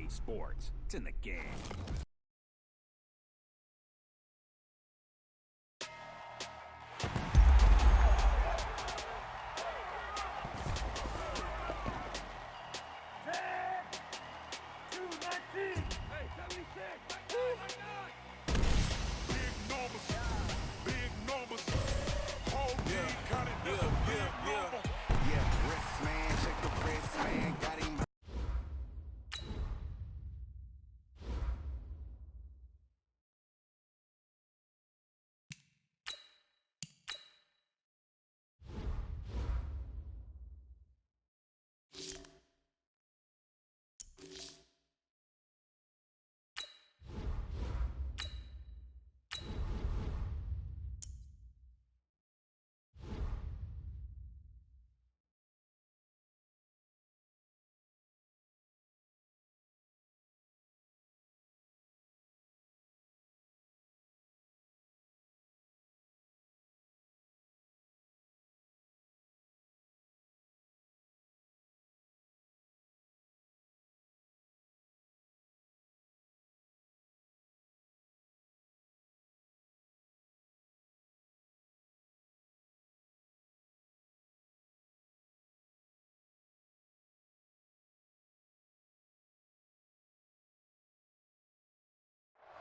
EA Sports. It's in the game.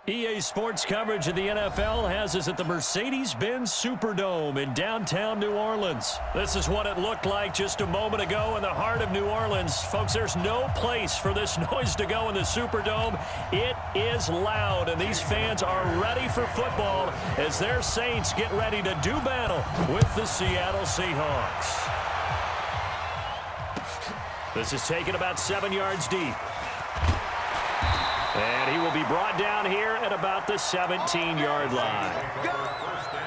EA Sports coverage of the NFL has us at the Mercedes-Benz Superdome in downtown New Orleans. This is what it looked like just a moment ago in the heart of New Orleans. Folks, there's no place for this noise to go in the Superdome. It is loud, and these fans are ready for football as their Saints get ready to do battle with the Seattle Seahawks. This is taken about 7 yards deep. And he will be brought down here at about the 17-yard line. Let's go!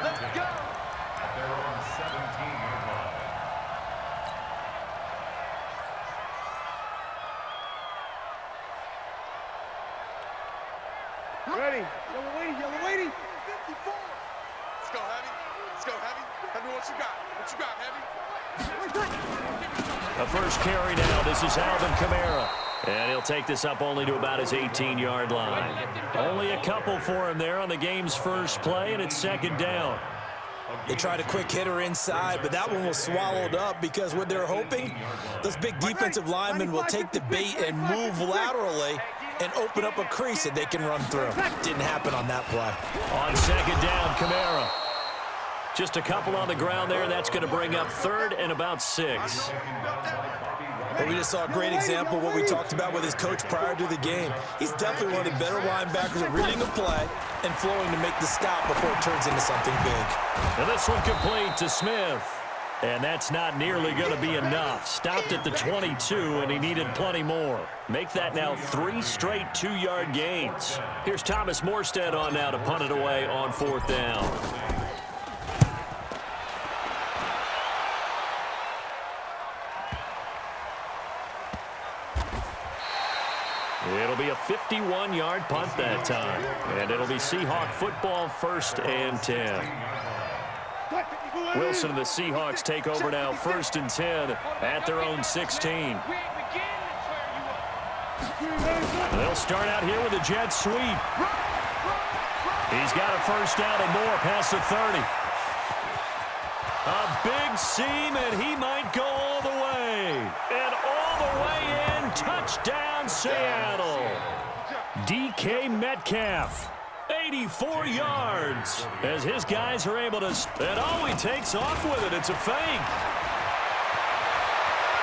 At their own 17-yard line. Ready. Yellow lady. 54. Let's go, Heavy. Let's go, Heavy. Heavy, what you got? What you got, Heavy? The first carry now. This is Alvin Kamara. And he'll take this up only to about his 18-yard line. Only a couple for him there on the game's first play, and it's second down. They tried a quick hitter inside, but that one was swallowed up because what they're hoping, those big defensive linemen will take the bait and move laterally and open up a crease that they can run through. Didn't happen on that play. On second down, Kamara. Just a couple on the ground there. That's going to bring up third and about 6. But we just saw a great example of what we talked about with his coach prior to the game. He's definitely one of the better linebackers at reading a play and flowing to make the stop before it turns into something big. And this one complete to Smith. And that's not nearly going to be enough. Stopped at the 22, and he needed plenty more. Make that now 3 straight 2-yard gains. Here's Thomas Morstead on now to punt it away on 4th down. It'll be a 51-yard punt that time. And it'll be Seahawk football, 1st and 10. Wilson and the Seahawks take over now, 1st and 10 at their own 16. They'll start out here with a jet sweep. He's got a first down and more past the 30. A big seam, and he might go all the way. And all the way in, touchdown Seattle. DK Metcalf, 84 yards, as his guys are able to, and oh, he takes off with it. It's a fake.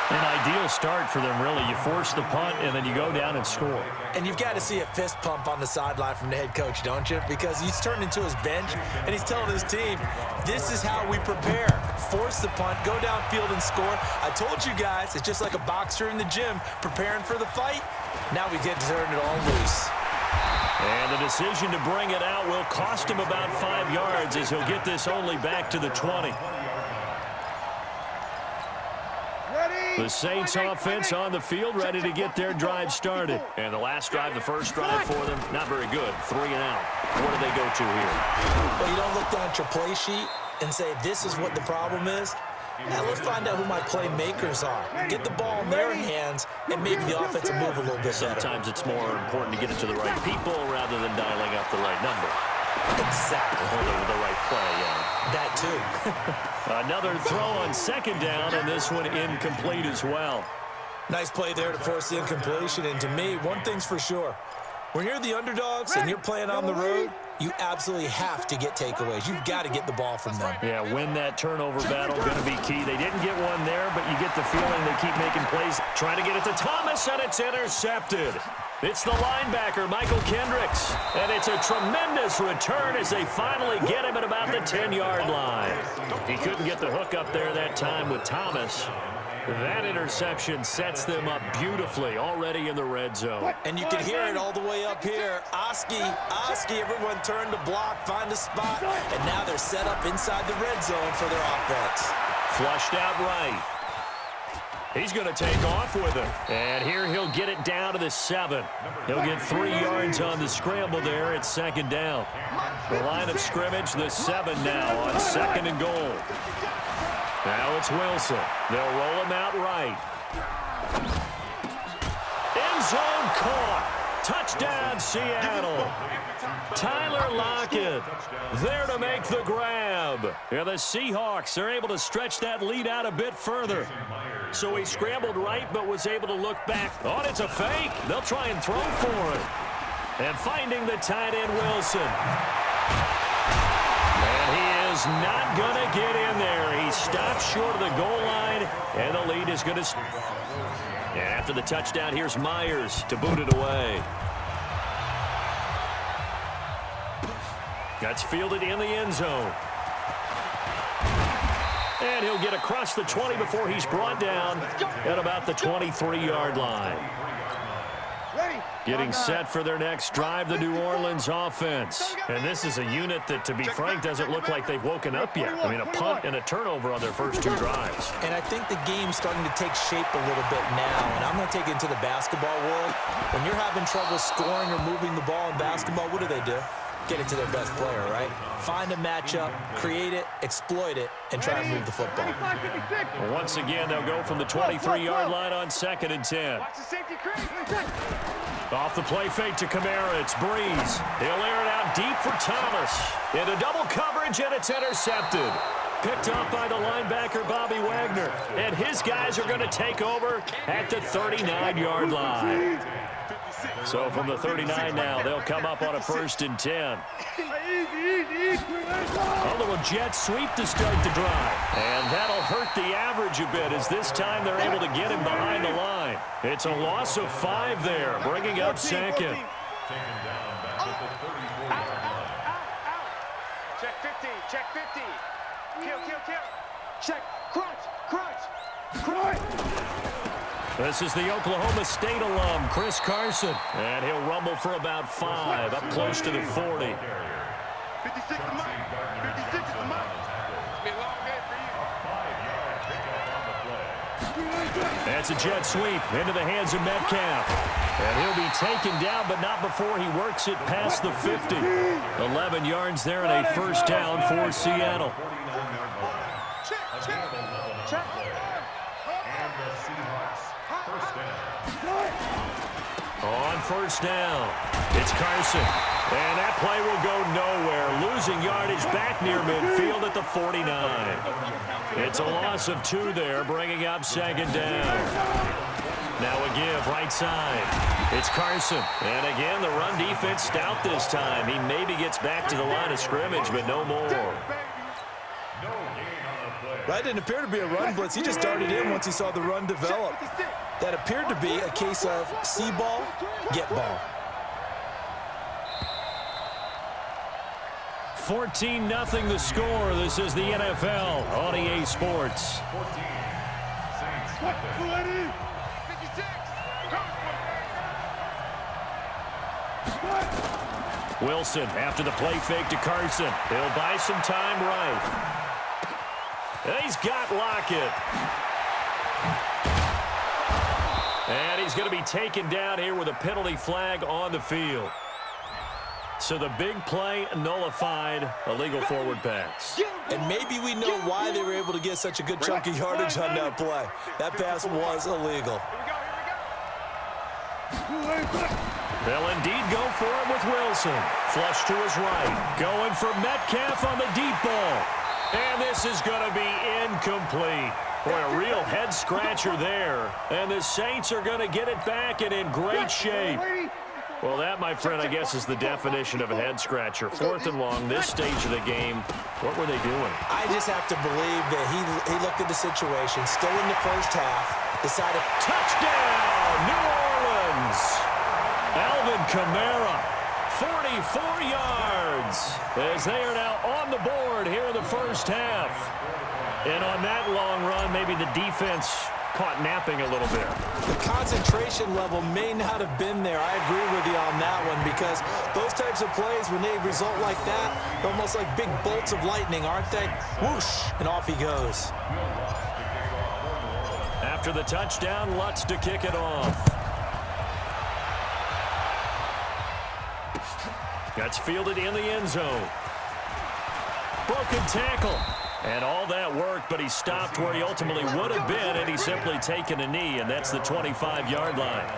An ideal start for them, really. You force the punt, and then you go down and score. And you've got to see a fist pump on the sideline from the head coach, don't you? Because he's turned into his bench, and he's telling his team, this is how we prepare. Force the punt, go downfield and score. I told you guys, it's just like a boxer in the gym preparing for the fight. Now we get to turn it all loose. And the decision to bring it out will cost him about 5 yards as he'll get this only back to the 20. The Saints offense on the field, ready to get their drive started. And the last drive, the first drive for them, not very good. 3 and out. What do they go to here? Well, you don't look down at your play sheet and say, this is what the problem is. Now let's find out who my playmakers are. Get the ball in their hands, and maybe the offense will move a little bit better. Sometimes it's more important to get it to the right people rather than dialing up the right number. Exactly. Or the right play, yeah. That too. Another throw on second down, and this one incomplete as well. Nice play there to force the incompletion, and to me, one thing's for sure. When you're the underdogs and you're playing on the road, you absolutely have to get takeaways. You've got to get the ball from them. Yeah, win that turnover battle, going to be key. They didn't get one there, but you get the feeling they keep making plays. Trying to get it to Thomas, and it's intercepted. It's the linebacker, Michael Kendricks, and it's a tremendous return as they finally get him at about the 10-yard line. He couldn't get the hook up there that time with Thomas. That interception sets them up beautifully already in the red zone. And you can hear it all the way up here. Oski, everyone turned to block, find a spot, and now they're set up inside the red zone for their offense. Flushed out right. He's going to take off with it. And here he'll get it down to the 7. He'll get 3 yards on the scramble there. It's second down. The line of scrimmage, the 7 now on second and goal. Now it's Wilson. They'll roll him out right. End zone caught. Touchdown, Seattle. Tyler Lockett there to make the grab. And the Seahawks are able to stretch that lead out a bit further. So he scrambled right but was able to look back. Oh, it's a fake. They'll try and throw for it. And finding the tight end, Wilson. And he is not going to get in there. He stops short of the goal line, and the lead is going to... And after the touchdown, here's Myers to boot it away. That's fielded in the end zone. And he'll get across the 20 before he's brought down at about the 23-yard line. Getting set for their next drive, the New Orleans offense. And this is a unit that, to be frank, doesn't look like they've woken up yet. I mean, a punt and a turnover on their first 2 drives. And I think the game's starting to take shape a little bit now. And I'm going to take it into the basketball world. When you're having trouble scoring or moving the ball in basketball, what do? Get it to their best player, right? Find a matchup, create it, exploit it, and try and move the football. Well, once again, they'll go from the 23-yard line on second and 10. Off the play fake to Kamara, it's Breeze. He'll air it out deep for Thomas. Into double coverage, and it's intercepted. Picked up by the linebacker, Bobby Wagner. And his guys are going to take over at the 39-yard line. So from the 39 now, they'll come up on a 1st and 10. A little jet sweep to start the drive. And that'll hurt the average a bit as this time they're able to get him behind the line. It's a loss of 5 there, bringing up second. Check 50, check 50. Kill. Check, crunch. This is the Oklahoma State alum, Chris Carson. And he'll rumble for about 5, up close to the 40. 56 is mine. 56 is mine. It's been a long day for you. That's a jet sweep into the hands of Metcalf. And he'll be taken down, but not before he works it past the 50. 11 yards there and a 1st down for Seattle. Check. On 1st down, it's Carson. And that play will go nowhere. Losing yardage back near midfield at the 49. It's a loss of 2 there, bringing up second down. Now a give, right side. It's Carson. And again, the run defense stout this time. He maybe gets back to the line of scrimmage, but no more. That didn't appear to be a run blitz. He just darted in once he saw the run develop. That appeared to be a case of see ball, get ball. 14-0 the score. This is the NFL on EA Sports. Wilson after the play fake to Carson. He'll buy some time right. He's got Lockett. And he's going to be taken down here with a penalty flag on the field. So the big play nullified, illegal forward pass. And maybe we know why they were able to get such a good chunk of yardage on that play. That pass was illegal. They'll indeed go for it with Wilson. Flush to his right. Going for Metcalf on the deep ball. And this is going to be incomplete. Boy, a real head-scratcher there. And the Saints are going to get it back and in great shape. Well, that, my friend, I guess is the definition of a head-scratcher. 4th and long, this stage of the game. What were they doing? I just have to believe that he looked at the situation, still in the first half, decided... Touchdown, New Orleans! Alvin Kamara, 44 yards, as they are now on the board here in the first half. And on that long run, maybe the defense caught napping a little bit. The concentration level may not have been there. I agree with you on that one, because those types of plays, when they result like that, they're almost like big bolts of lightning, aren't they? Whoosh, and off he goes. After the touchdown, Lutz to kick it off. That's fielded in the end zone. Broken tackle. And all that worked, but he stopped where he ultimately would have been, and he's simply taken a knee, and that's the 25-yard line.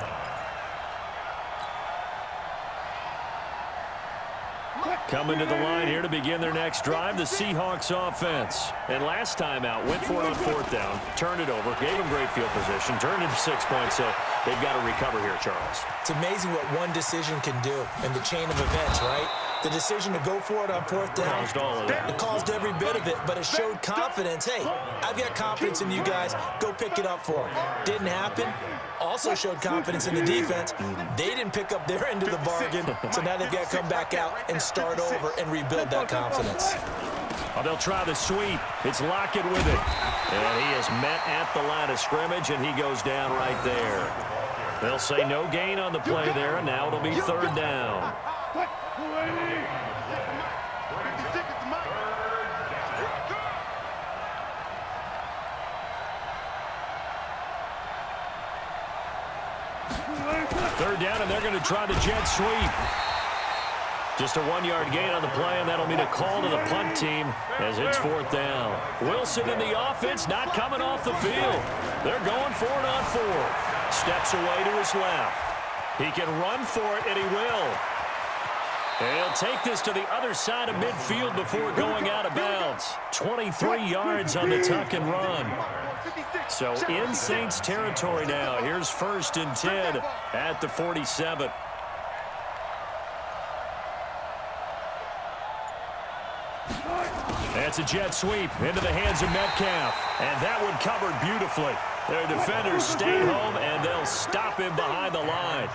Coming to the line here to begin their next drive, the Seahawks offense. And last time out, went for it on 4th down, turned it over, gave them great field position, turned into 6 points, so they've got to recover here, Charles. It's amazing what one decision can do in the chain of events, right? The decision to go for it on 4th down, Caused all of that. it caused every bit of it, but it showed confidence. Hey, I've got confidence in you guys. Go pick it up for them. Didn't happen. Also showed confidence in the defense. They didn't pick up their end of the bargain, so now they've got to come back out and start over and rebuild that confidence. Oh, they'll try the sweep. It's Lockett with it. And he is met at the line of scrimmage, and he goes down right there. They'll say no gain on the play there, and now it'll be 3rd down. Third down, and they're going to try the jet sweep. Just a 1-yard gain on the play, and that'll mean a call to the punt team as it's 4th down. Wilson in the offense, not coming off the field. They're going for it on 4th. Steps away to his left. He can run for it, and he will. And he'll take this to the other side of midfield before going out of bounds. 23 yards on the tuck and run. So in Saints territory now. Here's 1st and 10 at the 47. That's a jet sweep into the hands of Metcalf. And that one covered beautifully. Their defenders stay home, and they'll stop him behind the line.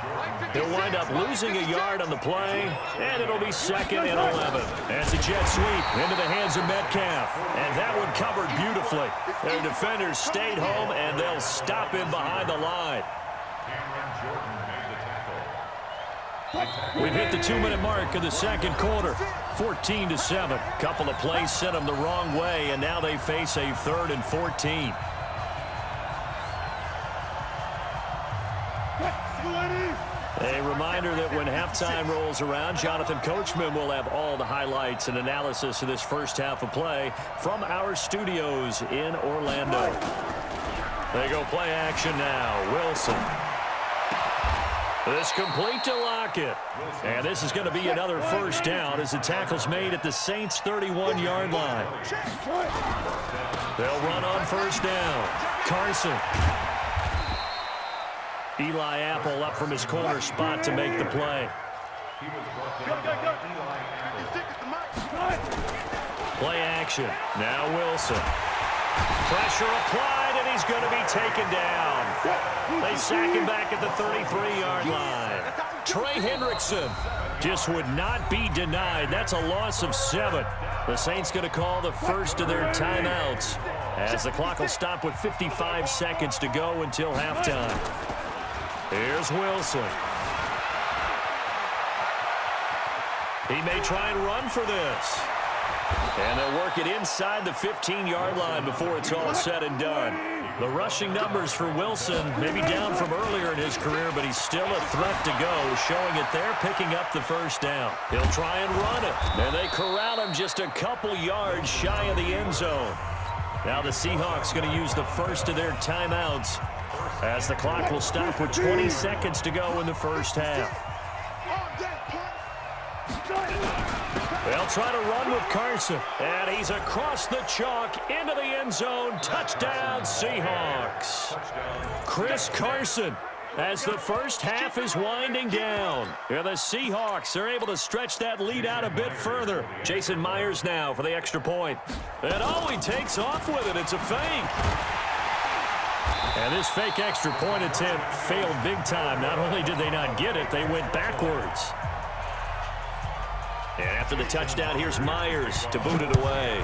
He'll wind up losing a yard on the play, and it'll be 2nd and 11. That's a jet sweep into the hands of Metcalf. And that one covered beautifully. Their defenders stayed home, and they'll stop him behind the line. We've hit the 2-minute mark of the second quarter. 14-7. Couple of plays sent them the wrong way, and now they face a 3rd and 14. A reminder that when halftime rolls around, Jonathan Coachman will have all the highlights and analysis of this first half of play from our studios in Orlando. They go play action now. Wilson. This complete to Lockett. And this is going to be another 1st down as the tackle's made at the Saints' 31-yard line. They'll run on 1st down. Carson. Eli Apple up from his corner spot to make the play. Play action. Now Wilson. Pressure applied, and he's going to be taken down. They sack him back at the 33-yard line. Trey Hendrickson just would not be denied. That's a loss of 7. The Saints going to call the first of their timeouts as the clock will stop with 55 seconds to go until halftime. Here's Wilson. He may try and run for this. And they'll work it inside the 15-yard line before it's all said and done. The rushing numbers for Wilson may be down from earlier in his career, but he's still a threat to go, showing it there, picking up the first down. He'll try and run it, and they corral him just a couple yards shy of the end zone. Now the Seahawks going to use the first of their timeouts as the clock will stop with 20 seconds to go in the first half. They'll try to run with Carson, and he's across the chalk into the end zone. Touchdown, Seahawks. Chris Carson, as the first half is winding down. And the Seahawks are able to stretch that lead out a bit further. Jason Myers now for the extra point. And he takes off with it. It's a fake. And this fake extra point attempt failed big time. Not only did they not get it, they went backwards. And after the touchdown, here's Myers to boot it away.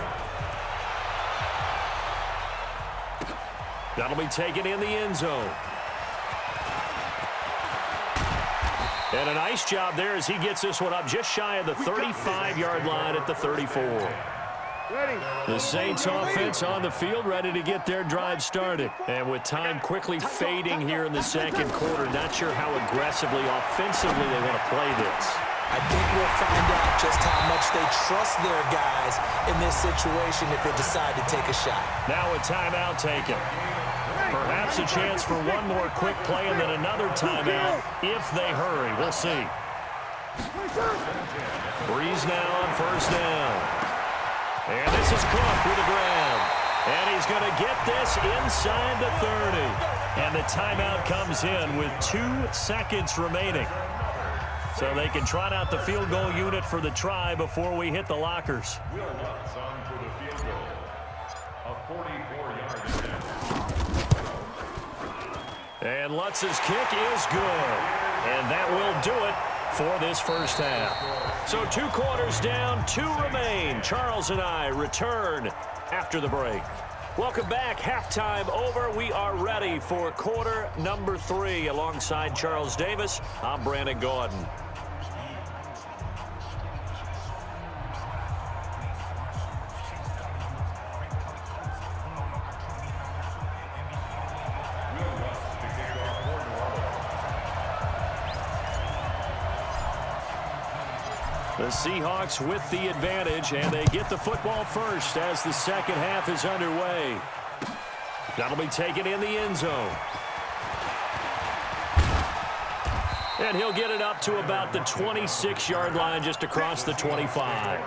That'll be taken in the end zone. And a nice job there as he gets this one up just shy of the 35-yard line at the 34. The Saints offense on the field, ready to get their drive started. And with time quickly fading here in the second quarter, not sure how aggressively, offensively they want to play this. I think we'll find out just how much they trust their guys in this situation if they decide to take a shot. Now a timeout taken. Perhaps a chance for one more quick play and then another timeout if they hurry. We'll see. Breeze now on first down. And this is Cook with the grab. And he's going to get this inside the 30. And the timeout comes in with 2 seconds remaining. So they can trot out the field goal unit for the try before we hit the lockers. Will Lutz on for the field goal. A 44-yard attempt. And Lutz's kick is good. And that will do it for this first half. So 2 quarters down, 2 remain. Charles and I return after the break. Welcome back. Halftime over. We are ready for quarter number 3. Alongside Charles Davis, I'm Brandon Gordon. The Seahawks with the advantage, and they get the football first as the second half is underway. That'll be taken in the end zone. And he'll get it up to about the 26-yard line, just across the 25.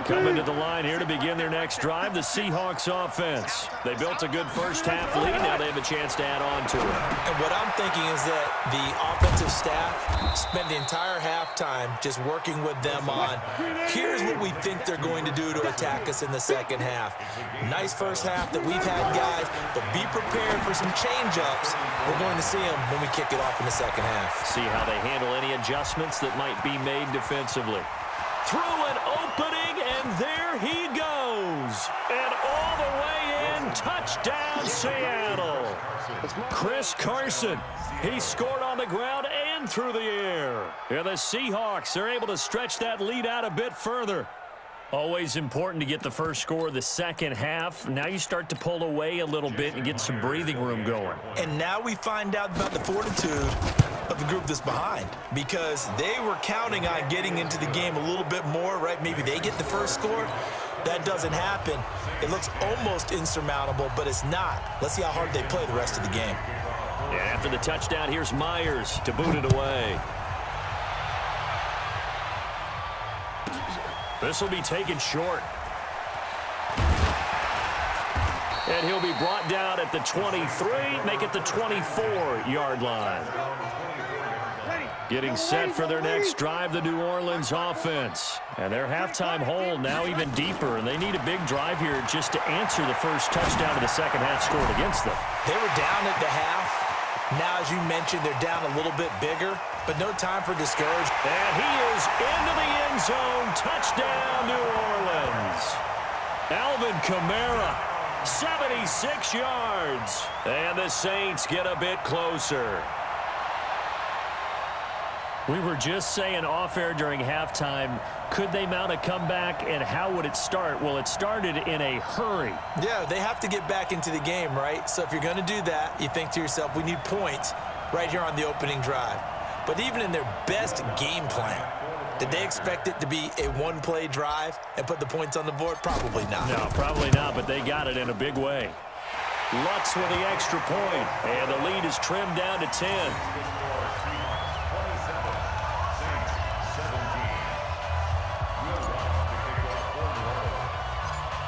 Coming to the line here to begin their next drive, the Seahawks offense. They built a good first half lead. Now they have a chance to add on to it. And what I'm thinking is that the offensive staff spent the entire halftime just working with them on, here's what we think they're going to do to attack us in the second half. Nice first half that we've had, guys, but be prepared for some change-ups. We're going to see them when we kick it off in the second half. See how they handle any adjustments that might be made defensively. Through an opening, and there he goes. And all the way in, touchdown Seattle. Chris Carson, he scored on the ground and through the air. And the Seahawks are able to stretch that lead out a bit further. Always important to get the first score of the second half. Now you start to pull away a little bit and get some breathing room going. And now we find out about the fortitude of the group that's behind, because they were counting on getting into the game a little bit more, right? Maybe they get the first score. That doesn't happen. It looks almost insurmountable, but it's not. Let's see how hard they play the rest of the game. And after the touchdown, here's Myers to boot it away. This will be taken short. And he'll be brought down at the 23, make it the 24-yard line. Getting set for their next drive, the New Orleans offense. And their halftime hold now even deeper, and they need a big drive here just to answer the first touchdown of the second half scored against them. They were down at the half. Now, as you mentioned, they're down a little bit bigger, but no time for discouragement. And he is into the end zone. Touchdown, New Orleans. Alvin Kamara, 76 yards. And the Saints get a bit closer. We were just saying off-air during halftime, could they mount a comeback, and how would it start? Well, it started in a hurry. Yeah, they have to get back into the game, right? So if you're going to do that, you think to yourself, we need points right here on the opening drive. But even in their best game plan, did they expect it to be a one-play drive and put the points on the board? Probably not. No, probably not, but they got it in a big way. Lutz with the extra point, and the lead is trimmed down to 10.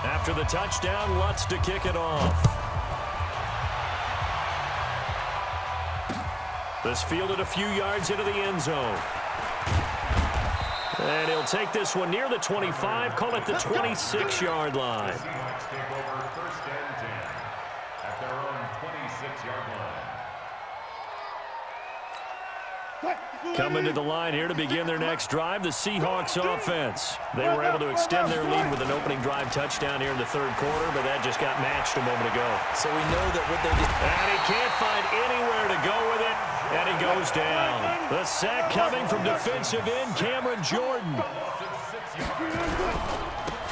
After the touchdown, Lutz to kick it off. This fielded a few yards into the end zone. And he'll take this one near the 25, call it the 26-yard line. Seahawks take over first and 10 at their own 26-yard line. Coming to the line here to begin their next drive, the Seahawks offense. They were able to extend their lead with an opening drive touchdown here in the third quarter, but that just got matched a moment ago. So we know that what they did. And he can't find anywhere to go with it, and he goes down. The sack coming from defensive end Cameron Jordan.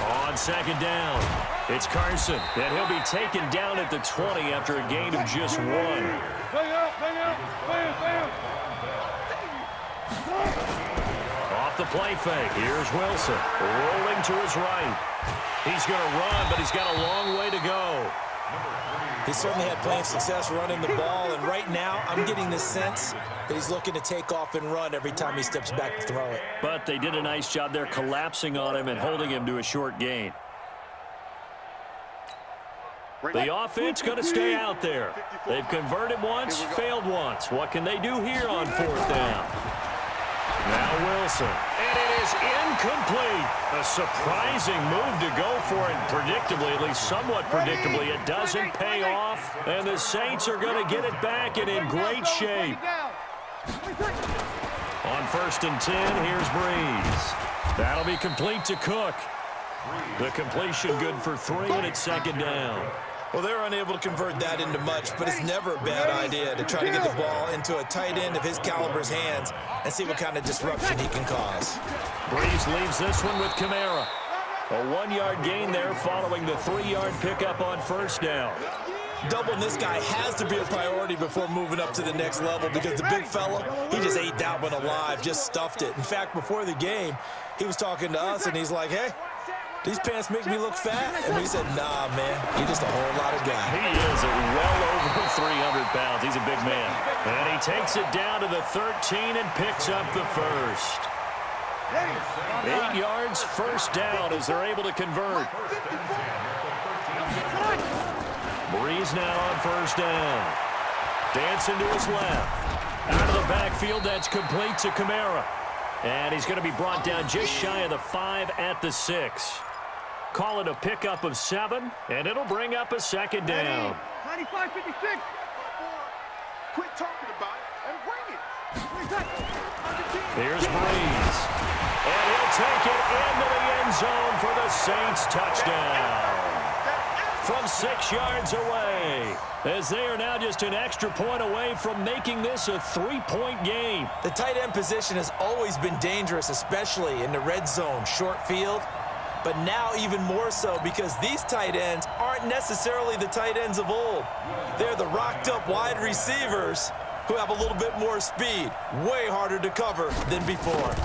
On second down, it's Carson, and he'll be taken down at the 20 after a gain of just one. Off the play fake, here's Wilson, rolling to his right. He's going to run, but he's got a long way to go. He certainly had plenty of success running the ball, and right now I'm getting the sense that he's looking to take off and run every time he steps back to throw it. But they did a nice job there collapsing on him and holding him to a short gain. The offense going to stay out there. They've converted once, failed once. What can they do here on fourth down? Now Wilson, and it is incomplete. A surprising move to go for it, predictably, at least somewhat predictably. It doesn't pay off, and the Saints are going to get it back and in great shape. On first and 10, here's Breeze. That'll be complete to Cook. The completion good for 3, and it's second down. Well, they were unable to convert that into much, but it's never a bad idea to try to get the ball into a tight end of his caliber's hands and see what kind of disruption he can cause. Breeze leaves this one with Kamara. A 1-yard gain there following the 3-yard pickup on first down. Doubling this guy has to be a priority before moving up to the next level because the big fella, he just ate that one alive, just stuffed it. In fact, before the game, he was talking to us, and he's like, hey, these pants make me look fat? And we said, nah, man, you're just a whole lot of guy. He is well over 300 pounds. He's a big man. And he takes it down to the 13 and picks up the first. 8 yards, first down as they're able to convert. Breeze now on first down. Dancing to his left. Out of the backfield, that's complete to Kamara. And he's going to be brought down just shy of the 5 at the 6. Call it a pickup of 7, and it'll bring up a second down. 95-56. Quit talking about it and bring it. Here's Breeze. And he'll take it into the end zone for the Saints touchdown. From 6 yards away, as they are now just an extra point away from making this a 3-point game. The tight end position has always been dangerous, especially in the red zone, short field. But now even more so because these tight ends aren't necessarily the tight ends of old. They're the rocked-up wide receivers who have a little bit more speed. Way harder to cover than before.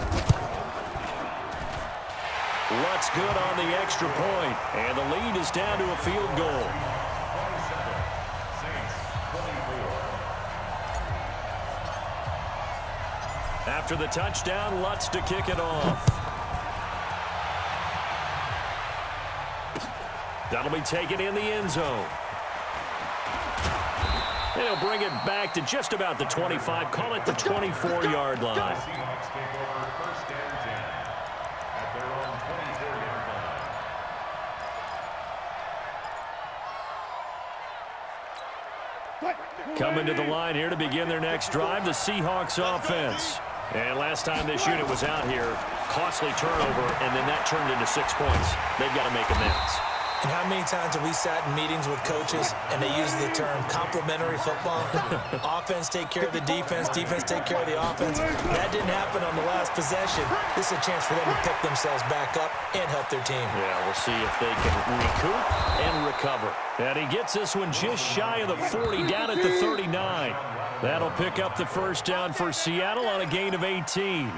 Lutz good on the extra point, and the lead is down to a field goal. After the touchdown, Lutz to kick it off. That'll be taken in the end zone. And he'll bring it back to just about the 25, call it the 24-yard line. Seahawks take over first and 10 at their own 24-yard line. Coming to the line here to begin their next drive, the Seahawks offense. And last time this unit was out here, costly turnover, and then that turned into 6 points. They've got to make amends. And how many times have we sat in meetings with coaches and they use the term complementary football? Offense take care of the defense, defense take care of the offense. That didn't happen on the last possession. This is a chance for them to pick themselves back up and help their team. Yeah, we'll see if they can recoup and recover. And he gets this one just shy of the 40, down at the 39. That'll pick up the first down for Seattle on a gain of 18.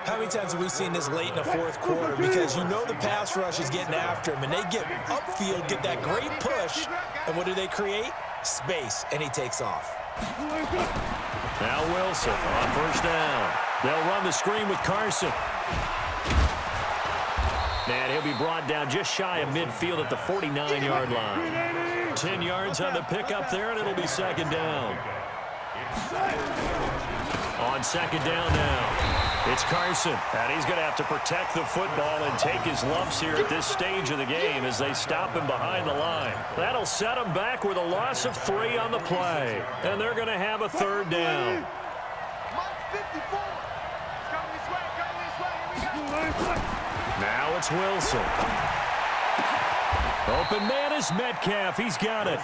How many times have we seen this late in the fourth quarter? Because you know the pass rush is getting after him, and they get upfield, get that great push, and what do they create? Space, and he takes off. Now Wilson on first down. They'll run the screen with Carson. And he'll be brought down just shy of midfield at the 49-yard line. 10 yards on the pickup there, and it'll be second down. On second down now. It's Carson, and he's going to have to protect the football and take his lumps here at this stage of the game as they stop him behind the line. That'll set him back with a loss of 3 on the play, and they're going to have a third down. Now it's Wilson. Open man is Metcalf. He's got it.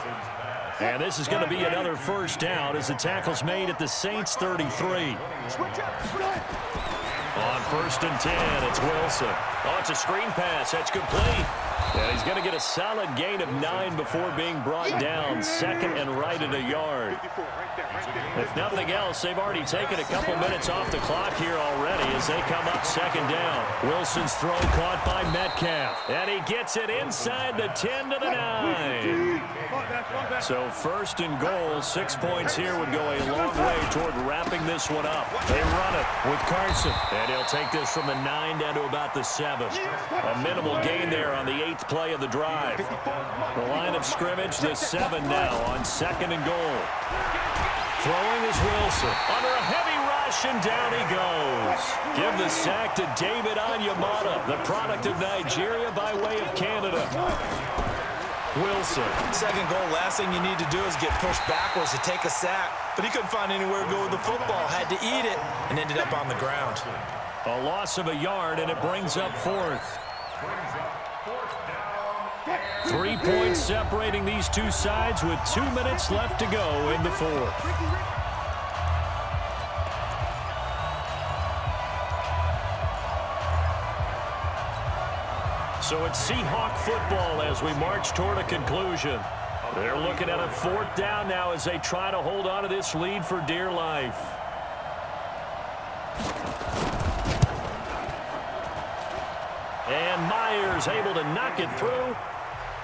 And this is going to be another first down as the tackle's made at the Saints 33. On first and 10, it's Wilson. Oh, it's a screen pass. That's complete. And he's going to get a solid gain of 9 before being brought down. Second and right at a yard. If nothing else, they've already taken a couple minutes off the clock here already as they come up second down. Wilson's throw caught by Metcalf. And he gets it inside the 10 to the 9. So first and goal, 6 points here would go a long way toward wrapping this one up. They run it with Carson. And he'll take this from the 9 down to about the 7. A minimal gain there on the 8th play of the drive. The line of scrimmage, the 7 now on second and goal. Throwing is Wilson. Under a heavy rush, and down he goes. Give the sack to David Onyemata, the product of Nigeria by way of Canada. Wilson. Second goal, last thing you need to do is get pushed backwards to take a sack. But he couldn't find anywhere to go with the football. Had to eat it and ended up on the ground. A loss of a yard, and it brings up fourth. 3 points separating these two sides with 2 minutes left to go in the fourth. So it's Seahawk football as we march toward a conclusion. They're looking at a fourth down now as they try to hold on to this lead for dear life. And Myers able to knock it through.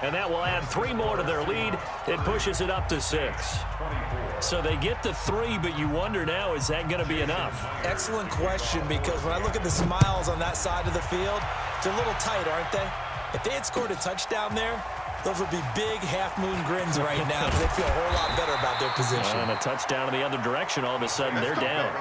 And that will add 3 more to their lead. It pushes it up to 6. So they get the 3, but you wonder now, is that going to be enough? Excellent question, because when I look at the smiles on that side of the field, they're a little tight, aren't they? If they had scored a touchdown there, those would be big half-moon grins right now because they feel a whole lot better about their position. And a touchdown in the other direction, all of a sudden, they're down.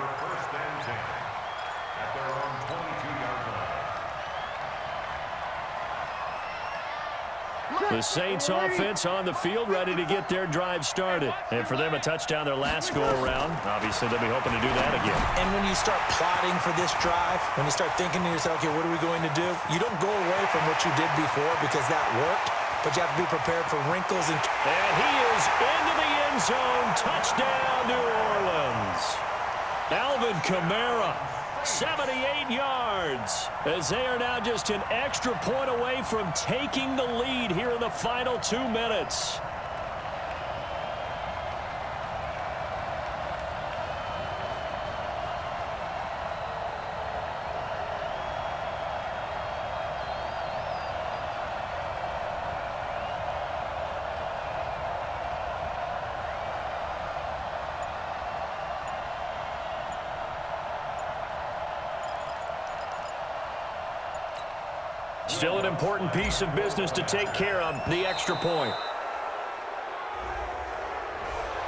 The Saints offense on the field, ready to get their drive started. And for them, a touchdown their last go-around. Obviously, they'll be hoping to do that again. And when you start plotting for this drive, when you start thinking to yourself, okay, what are we going to do? You don't go away from what you did before because that worked, but you have to be prepared for wrinkles. And he is into the end zone. Touchdown, New Orleans. Alvin Kamara. 78 yards as they are now just an extra point away from taking the lead here in the final 2 minutes. Still an important piece of business to take care of, the extra point.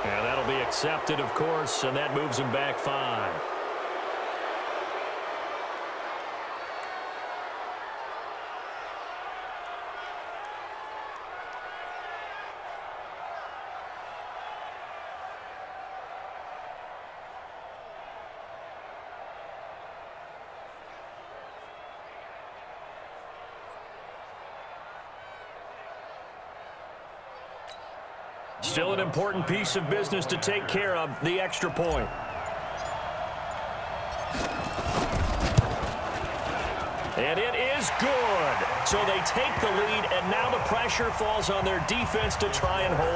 And that'll be accepted, of course, and that moves them back 5. Still an important piece of business to take care of, the extra point. And it is good. So they take the lead, and now the pressure falls on their defense to try and hold.